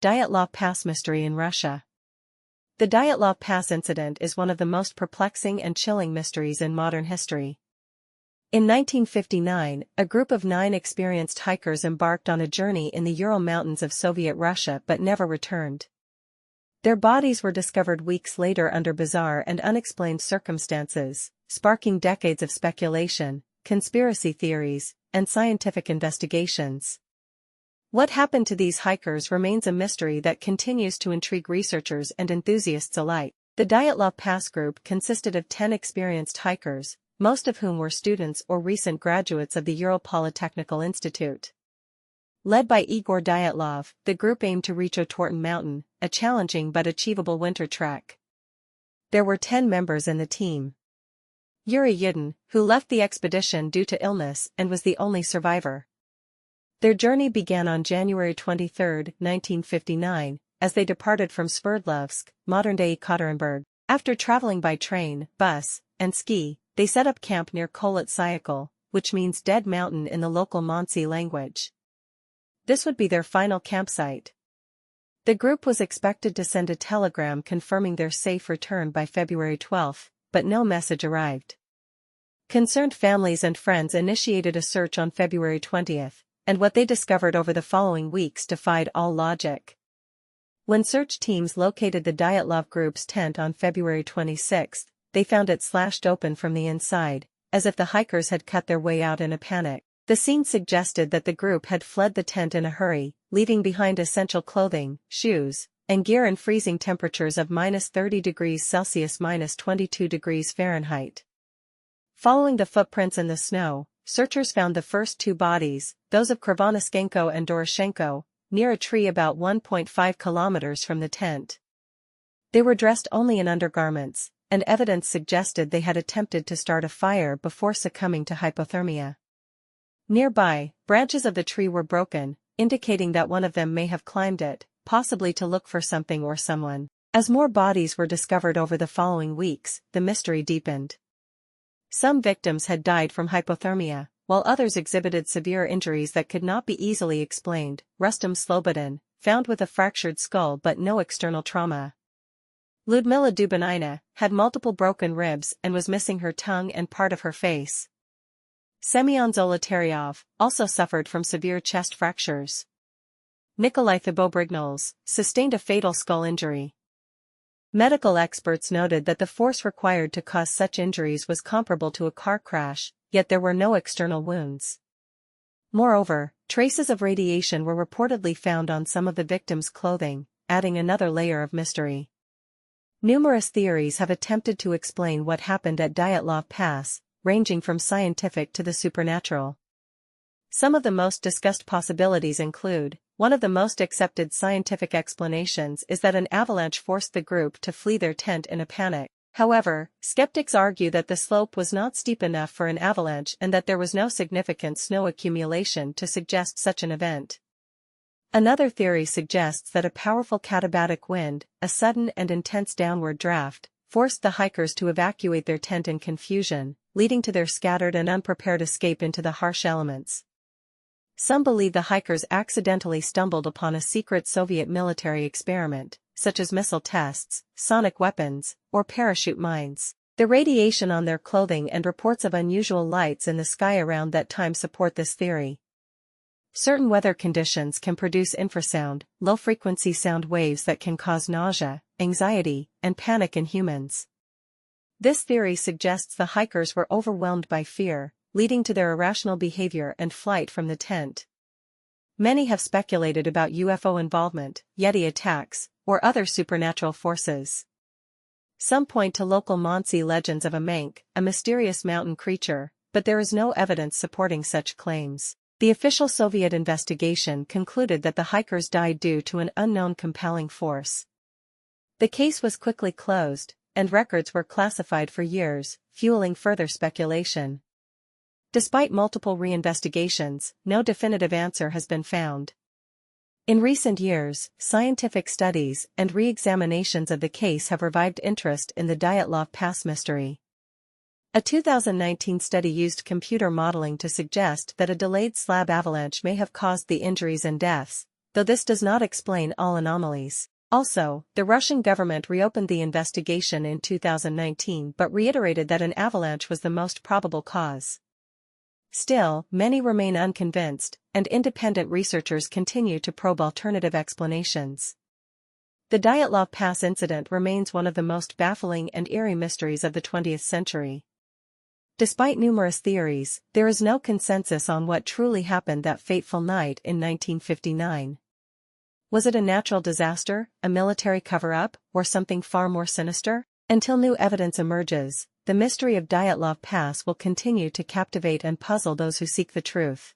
Dyatlov Pass mystery in Russia. The Dyatlov Pass incident is one of the most perplexing and chilling mysteries in modern history. In 1959, a group of 9 experienced hikers embarked on a journey in the Ural Mountains of Soviet Russia but never returned. Their bodies were discovered weeks later under bizarre and unexplained circumstances, sparking decades of speculation, conspiracy theories, and scientific investigations. What happened to these hikers remains a mystery that continues to intrigue researchers and enthusiasts alike. The Dyatlov Pass group consisted of 10 experienced hikers, most of whom were students or recent graduates of the Ural Polytechnical Institute. Led by Igor Dyatlov, the group aimed to reach Otorten Mountain, a challenging but achievable winter trek. There were 10 members in the team. Yuri Yudin, who left the expedition due to illness and was the only survivor. Their journey began on January 23, 1959, as they departed from Sverdlovsk, modern-day Ekaterinburg. After traveling by train, bus, and ski, they set up camp near Kholat Syakhl, which means Dead Mountain in the local Mansi language. This would be their final campsite. The group was expected to send a telegram confirming their safe return by February 12, but no message arrived. Concerned families and friends initiated a search on February 20, and what they discovered over the following weeks defied all logic. When search teams located the Dyatlov group's tent on February 26, they found it slashed open from the inside, as if the hikers had cut their way out in a panic. The scene suggested that the group had fled the tent in a hurry, leaving behind essential clothing, shoes, and gear in freezing temperatures of -30°C -22°F. Following the footprints in the snow, searchers found the first 2 bodies, those of Krivonischenko and Doroshenko, near a tree about 1.5 kilometers from the tent. They were dressed only in undergarments, and evidence suggested they had attempted to start a fire before succumbing to hypothermia. Nearby, branches of the tree were broken, indicating that one of them may have climbed it, possibly to look for something or someone. As more bodies were discovered over the following weeks, the mystery deepened. Some victims had died from hypothermia, while others exhibited severe injuries that could not be easily explained. Rustam Slobodin, found with a fractured skull but no external trauma. Ludmila Dubinina had multiple broken ribs and was missing her tongue and part of her face. Semyon Zolotaryov also suffered from severe chest fractures. Nikolai Thibault-Brignoles sustained a fatal skull injury. Medical experts noted that the force required to cause such injuries was comparable to a car crash, yet there were no external wounds. Moreover, traces of radiation were reportedly found on some of the victims' clothing, adding another layer of mystery. Numerous theories have attempted to explain what happened at Dyatlov Pass, ranging from scientific to the supernatural. Some of the most discussed possibilities include: one of the most accepted scientific explanations is that an avalanche forced the group to flee their tent in a panic. However, skeptics argue that the slope was not steep enough for an avalanche and that there was no significant snow accumulation to suggest such an event. Another theory suggests that a powerful katabatic wind, a sudden and intense downward draft, forced the hikers to evacuate their tent in confusion, leading to their scattered and unprepared escape into the harsh elements. Some believe the hikers accidentally stumbled upon a secret Soviet military experiment, such as missile tests, sonic weapons, or parachute mines. The radiation on their clothing and reports of unusual lights in the sky around that time support this theory. Certain weather conditions can produce infrasound, low-frequency sound waves that can cause nausea, anxiety, and panic in humans. This theory suggests the hikers were overwhelmed by fear, leading to their irrational behavior and flight from the tent. Many have speculated about UFO involvement, Yeti attacks, or other supernatural forces. Some point to local Mansi legends of a Mank, a mysterious mountain creature, but there is no evidence supporting such claims. The official Soviet investigation concluded that the hikers died due to an unknown compelling force. The case was quickly closed, and records were classified for years, fueling further speculation. Despite multiple reinvestigations, no definitive answer has been found. In recent years, scientific studies and re-examinations of the case have revived interest in the Dyatlov Pass mystery. A 2019 study used computer modeling to suggest that a delayed slab avalanche may have caused the injuries and deaths, though this does not explain all anomalies. Also, the Russian government reopened the investigation in 2019 but reiterated that an avalanche was the most probable cause. Still, many remain unconvinced, and independent researchers continue to probe alternative explanations. The Dyatlov Pass incident remains one of the most baffling and eerie mysteries of the 20th century. Despite numerous theories, there is no consensus on what truly happened that fateful night in 1959. Was it a natural disaster, a military cover-up, or something far more sinister? Until new evidence emerges, the mystery of Dyatlov Pass will continue to captivate and puzzle those who seek the truth.